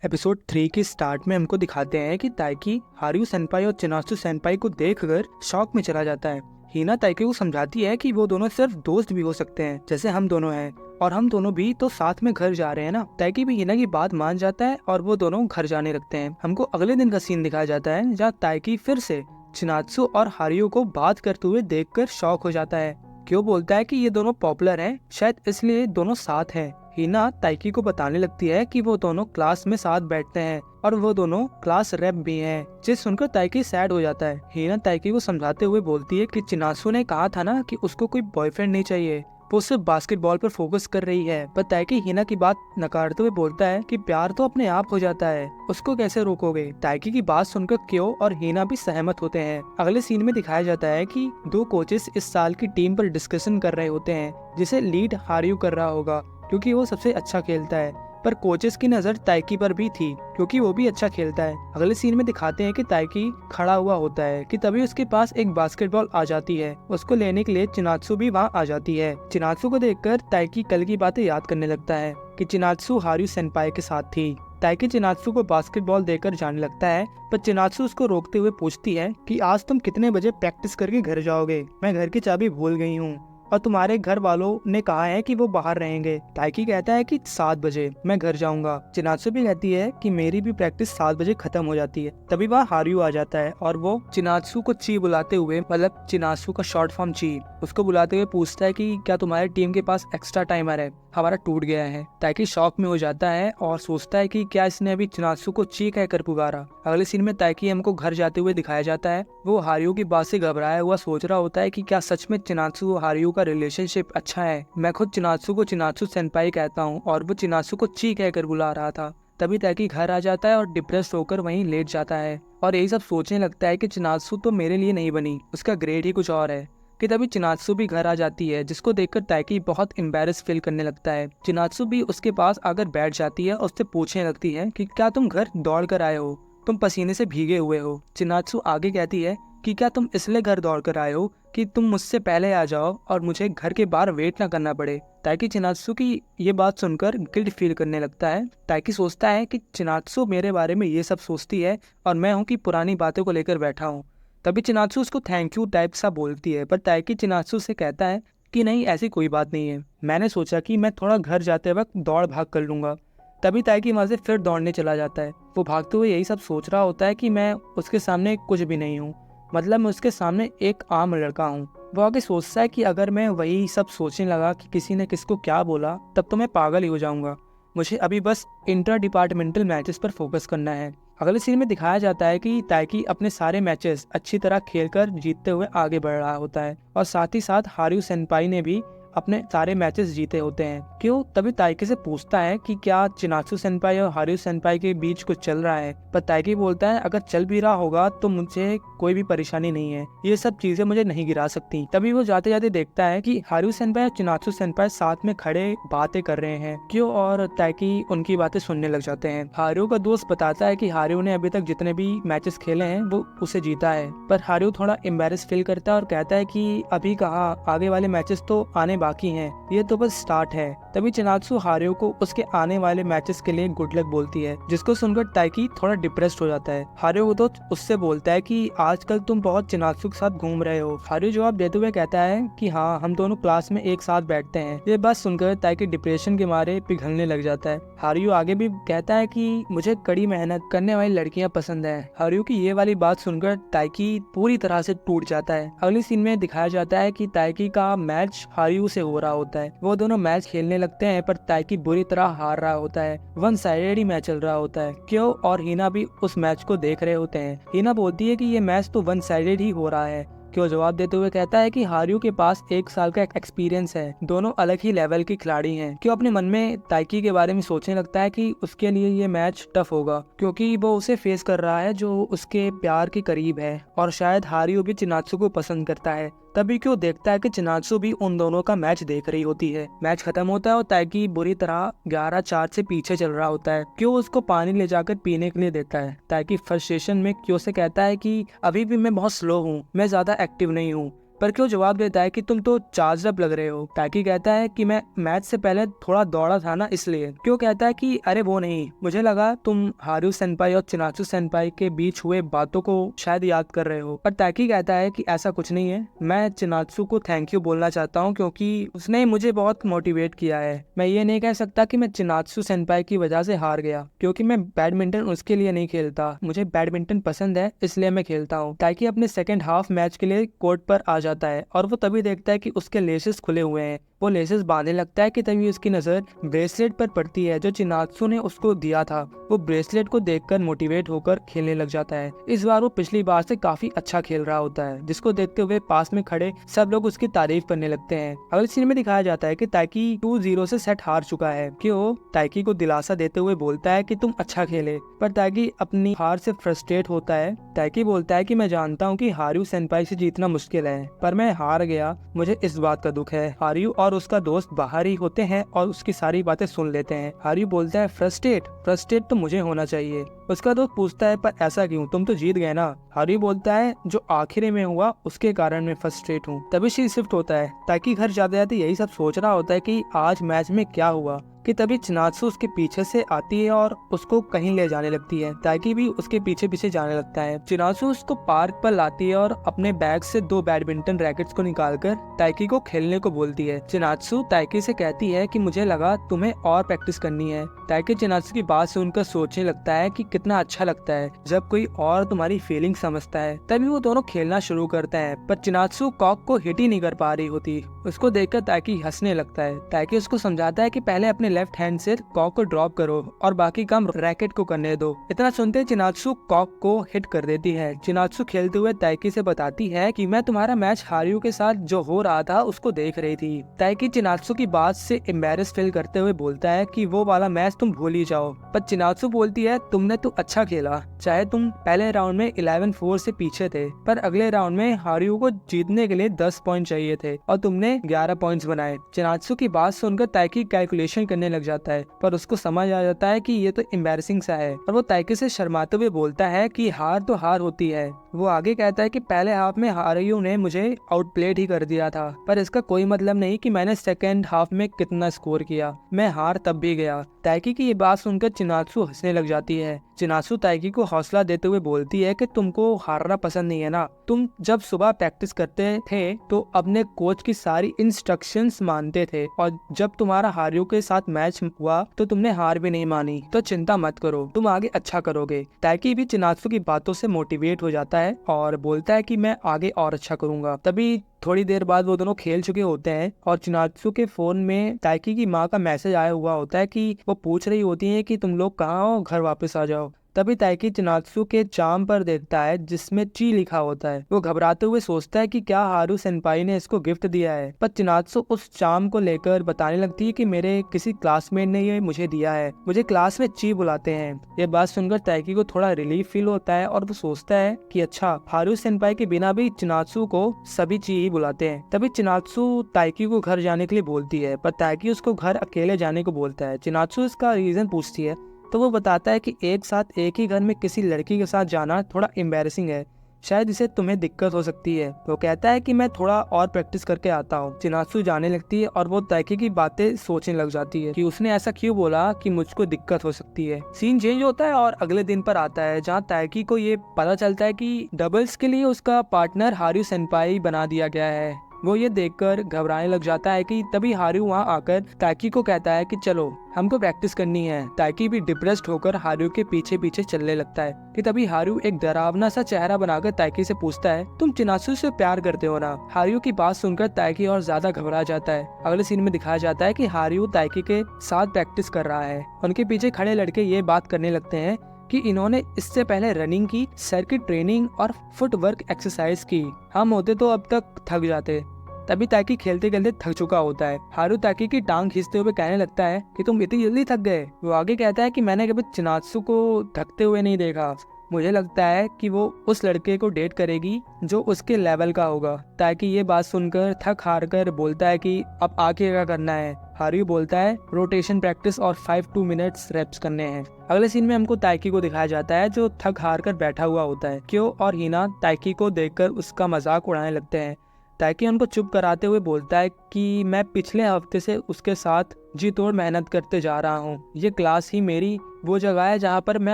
Episode 3 के start में हमको दिखाते हैं कि ताइकी हारियो सेनपाई और चिनात्सु सेनपाई को देखकर शॉक में चला जाता है। हिना ताइकी को समझाती है कि वो दोनों सिर्फ दोस्त भी हो सकते हैं जैसे हम दोनों हैं, और हम दोनों भी तो साथ में घर जा रहे हैं ना। ताइकी भी हिना की बात मान जाता है और वो दोनों घर जाने लगते हैं। हमको अगले दिन का सीन दिखाया जाता है जहाँ ताइकी फिर से चिनात्सु और हारियो को बात करते हुए देखकर शॉक हो जाता है। क्यों बोलता है कि ये दोनों पॉपुलर हैं, शायद इसलिए दोनों साथ हैं। हिना ताइकी को बताने लगती है कि वो दोनों क्लास में साथ बैठते हैं और वो दोनों क्लास रेप भी हैं, जिसे सुनकर ताइकी सैड हो जाता है। हिना ताइकी को समझाते हुए बोलती है कि चिनात्सु ने कहा था ना कि उसको कोई बॉयफ्रेंड नहीं चाहिए, वो सिर्फ बास्केटबॉल पर फोकस कर रही है। पर ताइकी हिना की बात नकारते हुए बोलता है कि प्यार तो अपने आप हो जाता है, उसको कैसे रोकोगे। ताइकी की बात सुनकर क्यो और हिना भी सहमत होते हैं। अगले सीन में दिखाया जाता है कि दो कोचेस इस साल की टीम पर डिस्कशन कर रहे होते हैं, जिसे लीड हारियो कर रहा होगा क्योंकि वो सबसे अच्छा खेलता है। पर कोचेस की नजर ताइकी पर भी थी क्योंकि वो भी अच्छा खेलता है। अगले सीन में दिखाते हैं कि ताइकी खड़ा हुआ होता है कि तभी उसके पास एक बास्केटबॉल आ जाती है। उसको लेने के लिए चिनात्सु भी वहाँ आ जाती है। चिनात्सु को देखकर ताइकी कल की बातें याद करने लगता है कि चिनात्सु हारियो सेनपाई के साथ थी। ताइकी चिनात्सु को बास्केटबॉल देकर जाने लगता है, पर चिनात्सु उसको रोकते हुए पूछती है कि आज तुम कितने बजे प्रैक्टिस करके घर जाओगे। मैं घर की चाबी भूल गई हूँ और तुम्हारे घर वालों ने कहा है कि वो बाहर रहेंगे। ताइकी कहता है कि 7 बजे मैं घर जाऊंगा। चिनात्सु भी कहती है कि मेरी भी प्रैक्टिस 7 बजे खत्म हो जाती है। तभी वहाँ हारियो आ जाता है और वो चिनात्सु को ची बुलाते हुए, मतलब चिनात्सु का शॉर्ट फॉर्म ची, उसको बुलाते हुए पूछता है कि क्या तुम्हारी टीम के पास एक्स्ट्रा टाइमर है, हमारा टूट गया है। ताइकी शॉक में हो जाता है और सोचता है कि क्या इसने अभी चिनात्सु को ची कहकर पुकारा। अगले सीन में ताइकी हमको घर जाते हुए दिखाया जाता है। वो हारियो की बात से घबराया हुआ सोच रहा होता है कि क्या सच में चिनात्सु और हारियो का रिलेशनशिप अच्छा है। मैं खुद चिनात्सु को चिनात्सु सेनपाई कहता हूँ और वो चिनात्सु को ची कहकर बुला रहा था। तभी ताइकी घर आ जाता है और डिप्रेस होकर वहीं लेट जाता है और यही सब सोचने लगता है कि चिनात्सु तो मेरे लिए नहीं बनी, उसका ग्रेड ही कुछ और है। कि तभी चिनात्सु भी घर आ जाती है, जिसको देखकर ताइकी बहुत एम्बैरेस फील करने लगता है। चिनात्सु भी उसके पास आकर बैठ जाती है और उससे पूछने लगती है कि क्या तुम घर दौड़ कर आए हो, तुम पसीने से भीगे हुए हो। चिनात्सु आगे कहती है कि क्या तुम इसलिए घर दौड़ कर आए हो कि तुम मुझसे पहले आ जाओ और मुझे घर के बाहर वेट ना करना पड़े। ताइकी चिनात्सु की ये बात सुनकर गिल्ट फील करने लगता है। ताइकी सोचता है कि चिनात्सु मेरे बारे में ये सब सोचती है और मैं हूँ कि पुरानी बातों को लेकर बैठा हूँ। तभी चिनात्सु उसको थैंक यू टाइप सा बोलती है, पर ताइकी चिनात्सु से कहता है कि नहीं, ऐसी कोई बात नहीं है, मैंने सोचा कि मैं थोड़ा घर जाते वक्त दौड़ भाग कर लूंगा। तभी ताइकी वहाँ से फिर दौड़ने चला जाता है। वो भागते हुए यही सब सोच रहा होता है कि मैं उसके सामने कुछ भी नहीं हूँ, मतलब मैं उसके सामने एक आम लड़का हूँ। वो आगे सोचता है कि अगर मैं वही सब सोचने लगा कि किसी ने किसको क्या बोला, तब तो मैं पागल ही हो जाऊंगा। मुझे अभी बस इंटर डिपार्टमेंटल मैचेस पर फोकस करना है। अगले सीन में दिखाया जाता है कि ताइकी अपने सारे मैचेस अच्छी तरह खेलकर जीतते हुए आगे बढ़ रहा होता है और साथ ही साथ हारियो सेनपाई ने भी अपने सारे मैचेस जीते होते हैं। क्यों तभी ताइकी से पूछता है कि क्या चिनात्सु सेनपाई और हारियो सेनपाई के बीच कुछ चल रहा है। पर ताइकी बोलता है अगर चल भी रहा होगा तो मुझे कोई भी परेशानी नहीं है, ये सब चीजें मुझे नहीं गिरा सकती। तभी वो जाते जाते देखता है कि हारियो सेनपाई और चिनात्सु सेनपाई साथ में खड़े बातें कर रहे हैं। क्यों और ताइकी उनकी बातें सुनने लग जाते हैं। हारियो का दोस्त बताता है कि हारियो ने अभी तक जितने भी मैचेस खेले हैं वो उसे जीता है, पर हारियो थोड़ा एम्बैरेस फील करता है और कहता है कि अभी कहाँ, आगे वाले मैचेस तो आने बाकी हैं, ये तो बस स्टार्ट है। तभी चिनात्सु हारियो को उसके आने वाले मैचेस के लिए गुड लक बोलती है, जिसको सुनकर ताइकी थोड़ा डिप्रेस्ड हो जाता है। हारियो को तो उससे बोलता है कि आजकल तुम बहुत चिनात्सु के साथ घूम रहे हो। हारियो जवाब देते हुए कहता है कि हाँ, हम दोनों क्लास में एक साथ बैठते हैं। ये बात सुनकर ताइकी डिप्रेशन के मारे पिघलने लग जाता है। हारियो आगे भी कहता है कि मुझे कड़ी मेहनत करने वाली लड़कियां पसंद है। हारियो की ये वाली बात सुनकर ताइकी पूरी तरह से टूट जाता है। अगले सीन में दिखाया जाता है कि ताइकी का मैच हारियो से हो रहा होता है। वो दोनों मैच खेलने लगते हैं, पर ताइकी बुरी तरह हार रहा होता है। वन साइडेड ही मैच चल रहा होता है। क्यो और हिना भी उस मैच को देख रहे होते हैं। हिना बोलती है कि ये मैच तो वन साइडेड ही हो रहा है। क्यों जवाब देते हुए कहता है कि हारियो के पास 1 साल का एक्सपीरियंस है, दोनों अलग ही लेवल की खिलाड़ी हैं। क्यों अपने मन में ताइकी के बारे में सोचने लगता है कि उसके लिए ये मैच टफ होगा, क्योंकि वो उसे फेस कर रहा है जो उसके प्यार के करीब है और शायद हारियो भी चिनात्सु को पसंद करता है। तभी क्यों देखता है कि चिनात्सु भी उन दोनों का मैच देख रही होती है। मैच खत्म होता है और ताइकी बुरी तरह 11-4 से पीछे चल रहा होता है। क्यों उसको पानी ले जाकर पीने के लिए देता है। ताइकी फ्रस्ट्रेशन में क्यों से कहता है कि अभी भी मैं बहुत स्लो हूँ, मैं ज्यादा एक्टिव नहीं हूँ। पर क्यों जवाब देता है कि तुम तो चार्ज अप लग रहे हो। ताकि कहता है कि मैं मैच से पहले थोड़ा दौड़ा था ना इसलिए। क्यों कहता है कि अरे वो नहीं, मुझे लगा तुम हारू सेनपाई और चिनात्सु सेनपाई के बीच हुए बातों को शायद याद कर रहे हो। पर ताकि कहता है कि ऐसा कुछ नहीं है, मैं चिनात्सु को थैंक यू बोलना चाहता हूँ क्योंकि उसने मुझे बहुत मोटिवेट किया है। मैं ये नहीं कह सकता कि मैं चिनात्सु सेनपाई की वजह से हार गया, क्योंकि मैं बैडमिंटन उसके लिए नहीं खेलता, मुझे बैडमिंटन पसंद है इसलिए मैं खेलता हूँ। ताकि अपने सेकंड हाफ मैच के लिए कोर्ट पर आ जाता है और वो तभी देखता है कि उसके लेसेस खुले हुए हैं। वो लेसेस बांधने लगता है कि तभी उसकी नजर ब्रेसलेट पर पड़ती है जो चिनात्सु ने उसको दिया था। वो ब्रेसलेट को देखकर मोटिवेट होकर खेलने लग जाता है। इस बार वो पिछली बार से काफी अच्छा खेल रहा होता है, जिसको देखते हुए पास में खड़े सब लोग उसकी तारीफ करने लगते हैं। अगले सीन में दिखाया जाता है कि ताकि 2-0 से सेट हार चुका है। कि वो ताकि को दिलासा देते हुए बोलता है कि तुम अच्छा खेले, पर ताकि अपनी हार से फ्रस्ट्रेट होता है। ताकि बोलता है कि मैं जानता हूँ कि हारू सेनपाई से जीतना मुश्किल है, पर मैं हार गया, मुझे इस बात का दुख है। हारू और उसका दोस्त बाहर ही होते हैं और उसकी सारी बातें सुन लेते हैं। हारू बोलता है फ्रस्ट्रेट तो मुझे होना चाहिए। उसका दोस्त पूछता है पर ऐसा क्यों, तुम तो जीत गए ना। हारू बोलता है जो आखिरी में हुआ उसके कारण मैं फ्रस्ट्रेट हूँ। तभी शी शिफ्ट होता है। ताकि घर जाते जाते यही सब सोच रहा होता है कि आज मैच में क्या हुआ। कि तभी चिनात्सु उसके पीछे से आती है और उसको कहीं ले जाने लगती है। ताकि भी उसके पीछे पीछे जाने लगता है। चिनात्सु उसको पार्क पर लाती है और अपने बैग से 2 बैडमिंटन रैकेट्स को निकालकर ताकि को खेलने को बोलती है। चिनात्सु ताकि से कहती है कि मुझे लगा तुम्हें और प्रैक्टिस करनी है। ताकि चिनात्सु की बात सुनकर सोचने लगता है कि कितना अच्छा लगता है जब कोई और तुम्हारी फीलिंग समझता है। तभी वो दोनों खेलना शुरू करते हैं, पर चिनात्सु कॉक को हिट ही नहीं कर पा रही होती। उसको देखकर ताकि हंसने लगता है। ताकि उसको समझाता है कि पहले अपने लेफ्ट हैंड से कॉक को ड्रॉप करो और बाकी काम रैकेट को करने दो। इतना सुनते चिनात्सु कॉक को हिट कर देती है। चिनात्सु खेलते हुए ताकि से बताती है कि मैं तुम्हारा मैच हारू के साथ जो हो रहा था उसको देख रही थी। ताकि चिनात्सु की बात से एम्बैरेस फील करते हुए बोलता है कि वो वाला मैच तुम भूल ही जाओ। पर चिनात्सु बोलती है तुमने तो अच्छा खेला, चाहे तुम पहले राउंड में 11-4 से पीछे थे, पर अगले राउंड में हारू को जीतने के लिए 10 पॉइंट चाहिए थे और तुमने 11 पॉइंट्स बनाए। चिनात्सु की बात सुनकर ताकि कैलकुलेशन करने लग जाता है, पर उसको समझ आ जाता है कि ये तो एम्बैरेसिंग सा है और वो ताकि से शर्माते हुए बोलता है कि हार तो हार होती है। वो आगे कहता है कि पहले हाफ में हारू ने मुझे आउटप्लेड ही कर दिया था, पर इसका कोई मतलब नहीं कि मैंने सेकेंड हाफ में कितना स्कोर किया, मैं हार तब भी गया। ताकि की ये बात सुनकर चिनात्सु हंसने लग जाती है। चिनात्सु ताकि को हौसला देते हुए बोलती है कि तुमको हारना पसंद नहीं है ना, तुम जब सुबह प्रैक्टिस करते थे तो अपने कोच की सारी इंस्ट्रक्शंस मानते थे और जब तुम्हारा हारू के साथ मैच हुआ तो तुमने हार भी नहीं मानी, तो चिंता मत करो, तुम आगे अच्छा करोगे। ताकि भी चिनात्सु की बातों से मोटिवेट हो जाता है और बोलता है कि मैं आगे और अच्छा करूंगा। तभी थोड़ी देर बाद वो दोनों खेल चुके होते हैं और चिनात्सु के फोन में ताकि की माँ का मैसेज आया हुआ होता है कि वो पूछ रही होती है कि तुम लोग कहाँ हो, घर वापस आ जाओ। तभी ताकि चिनात्सु के चार्म पर देखता है जिसमें ची लिखा होता है। वो घबराते हुए सोचता है कि क्या हारू सेनपाई ने इसको गिफ्ट दिया है, पर चिनात्सु उस चार्म को लेकर बताने लगती है कि मेरे किसी क्लासमेट ने ये मुझे दिया है, मुझे क्लास में ची बुलाते हैं। ये बात सुनकर ताकि को थोड़ा रिलीफ फील होता है और वो सोचता है कि अच्छा, हारू सेनपाई के बिना भी चिनात्सु को सभी ची ही बुलाते हैं। तभी चिनात्सु ताकि को घर जाने के लिए बोलती है, पर ताकि उसको घर अकेले जाने को बोलता है। चिनात्सु इसका रीजन पूछती है तो वो बताता है कि एक साथ एक ही घर में किसी लड़की के साथ जाना थोड़ा एम्बैरेसिंग है, शायद इसे तुम्हें दिक्कत हो सकती है। वो कहता है कि मैं थोड़ा और प्रैक्टिस करके आता हूँ। चिनात्सु जाने लगती है और वो ताकि की बातें सोचने लग जाती है कि उसने ऐसा क्यों बोला कि मुझको दिक्कत हो सकती है। सीन चेंज होता है और अगले दिन पर आता है जहाँ ताकि को ये पता चलता है कि डबल्स के लिए उसका पार्टनर हारू सेनपाई बना दिया गया है। वो ये देखकर घबराने लग जाता है कि तभी हारू वहाँ आकर ताकि को कहता है कि चलो हमको प्रैक्टिस करनी है। ताकि भी डिप्रेस्ड होकर हारू के पीछे पीछे चलने लगता है कि तभी हारू एक डरावना सा चेहरा बनाकर ताकि से पूछता है तुम चिनात्सु से प्यार करते हो ना। हारू की बात सुनकर ताकि और ज्यादा घबरा जाता है। अगले सीन में दिखाया जाता है कि हारू ताकि के साथ प्रैक्टिस कर रहा है। उनके पीछे खड़े लड़के ये बात करने लगते हैं कि इन्होंने इससे पहले रनिंग की, सर्किट ट्रेनिंग और फुटवर्क एक्सरसाइज की, हम होते तो अब तक थक जाते। तभी ताकि खेलते खेलते थक चुका होता है। हारू ताकि की टांग खींचते हुए कहने लगता है कि तुम इतनी जल्दी थक गए। वो आगे कहता है कि मैंने कभी चिनात्सु को थकते हुए नहीं देखा, मुझे लगता है कि वो उस लड़के को डेट करेगी जो उसके लेवल का होगा। ताकि ये बात सुनकर थक हार कर बोलता है कि अब आगे क्या करना है। हारू बोलता है रोटेशन प्रैक्टिस और 5-2 मिनट्स रेप्स करने हैं। अगले सीन में हमको ताकि को दिखाया जाता है जो थक हार कर बैठा हुआ होता है। क्यो और हिना ताकि को देखकर उसका मजाक उड़ाने लगते हैं। ताकि उनको चुप कराते हुए बोलता है कि मैं पिछले हफ्ते से उसके साथ जी तोड़ मेहनत करते जा रहा हूँ। ये क्लास ही मेरी वो जगह है जहाँ पर मैं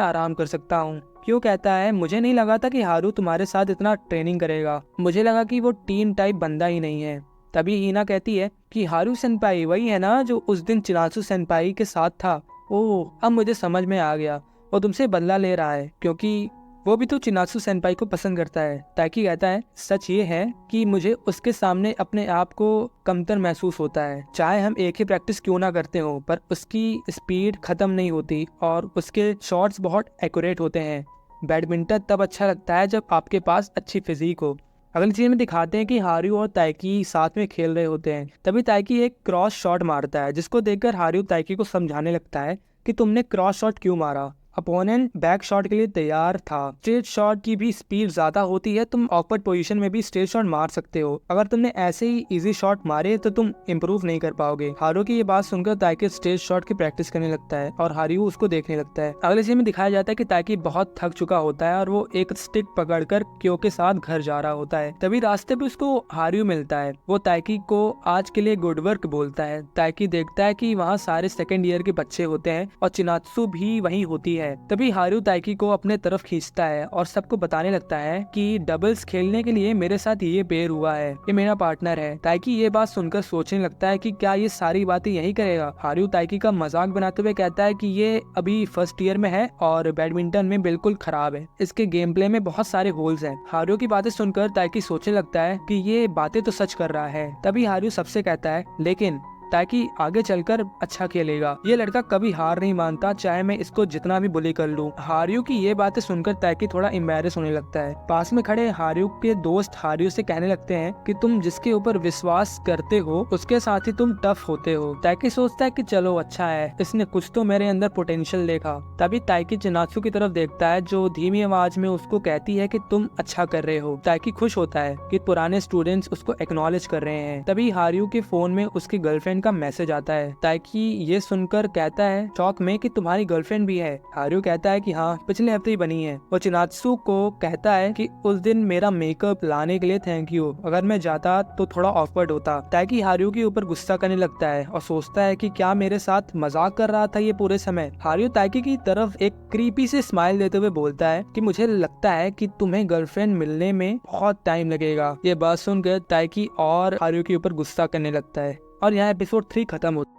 आराम कर सकता हूँ। क्यों कहता है, मुझे नहीं लगा था कि हारू तुम्हारे साथ इतना ट्रेनिंग करेगा। मुझे लगा कि वो टीन टाइप बंदा ही नहीं है। तभी हीना कहती है कि हारू सेनपाई वही है ना जो उस दिन चिनात्सु सेनपाई के साथ था। ओह, अब मुझे समझ में आ गया। वो तुमसे बदला ले रहा है क्योंकि वो भी तो चिनात्सु सेनपाई को पसंद करता है। ताकि कहता है, सच ये है कि मुझे उसके सामने अपने आप को कमतर महसूस होता है। चाहे हम एक ही प्रैक्टिस क्यों ना करते हो, पर उसकी स्पीड खत्म नहीं होती और उसके शॉट्स बहुत एक्यूरेट होते हैं। बैडमिंटन तब अच्छा लगता है जब आपके पास अच्छी फिजिक हो। अगली चीज में दिखाते हैं कि हारू और ताइकी साथ में खेल रहे होते हैं। तभी ताइकी एक क्रॉस शॉट मारता है, जिसको देखकर हारू ताइकी को समझाने लगता है कि तुमने क्रॉस शॉट क्यों मारा। अपोनेंट बैक शॉट के लिए तैयार था। स्ट्रेट शॉट की भी स्पीड ज्यादा होती है, तुम ऑकवर्ड पोजीशन में भी स्ट्रेट शॉट मार सकते हो। अगर तुमने ऐसे ही इजी शॉट मारे तो तुम इम्प्रूव नहीं कर पाओगे। हारू की ये बात सुनकर ताइकी स्ट्रेट शॉट की प्रैक्टिस करने लगता है और हारू उसको देखने लगता है। अगले सीन में दिखाया जाता है कि ताइकी बहुत थक चुका होता है और वो एक स्टिक पकड़कर क्यो के साथ घर जा रहा होता है। तभी रास्ते पे उसको हारू मिलता है। वो ताइकी को आज के लिए गुड वर्क बोलता है। ताइकी देखता है कि वहाँ सारे सेकेंड ईयर के बच्चे होते हैं और चिनात्सु भी वहीं होती है। तभी हारू ताइकी को अपने तरफ खींचता है और सबको बताने लगता है कि डबल्स खेलने के लिए मेरे साथ ये पेयर हुआ है, ये मेरा पार्टनर है। ताइकी ये बात सुनकर सोचने लगता है कि क्या ये सारी बातें यही करेगा। हारू ताइकी का मजाक बनाते हुए कहता है कि ये अभी फर्स्ट ईयर में है और बैडमिंटन में बिल्कुल खराब है, इसके गेम प्ले में बहुत सारे होल्स हैं। हारू की बातें सुनकर ताइकी सोचने लगता है कि ये बातें तो सच कर रहा है। तभी हारू सबसे कहता है, लेकिन ताकि आगे चलकर अच्छा खेलेगा। ये लड़का कभी हार नहीं मानता, चाहे मैं इसको जितना भी बुली कर लूं। हारू की ये बातें सुनकर ताकि थोड़ा एम्बैरेस होने लगता है। पास में खड़े हारू के दोस्त हारू से कहने लगते हैं कि तुम जिसके ऊपर विश्वास करते हो उसके साथ ही तुम टफ होते हो। ताकि सोचता है कि चलो अच्छा है, इसने कुछ तो मेरे अंदर पोटेंशियल देखा। तभी ताकि चिनात्सु की तरफ देखता है जो धीमी आवाज में उसको कहती है कि तुम अच्छा कर रहे हो। ताकि खुश होता है कि पुराने स्टूडेंट्स उसको एक्नॉलेज कर रहे हैं। तभी हारू के फोन में उसकी गर्लफ्रेंड का मैसेज आता है। ताकि ये सुनकर कहता है शौक में कि तुम्हारी गर्लफ्रेंड भी है। हारू कहता है कि हाँ, पिछले हफ्ते ही बनी है। वो चिनात्सु को कहता है कि उस दिन मेरा मेकअप लाने के लिए थैंक यू, अगर मैं जाता तो थोड़ा ऑकवर्ड होता। ताकि हारू के ऊपर गुस्सा करने लगता है और सोचता है कि क्या मेरे साथ मजाक कर रहा था ये पूरे समय। हारू ताकि की तरफ एक क्रीपी से स्माइल देते हुए बोलता है कि मुझे लगता है कि तुम्हें गर्लफ्रेंड मिलने में बहुत टाइम लगेगा। ये बात सुनकर ताकि और हारू के ऊपर गुस्सा करने लगता है और यहाँ एपिसोड 3 खत्म होता है।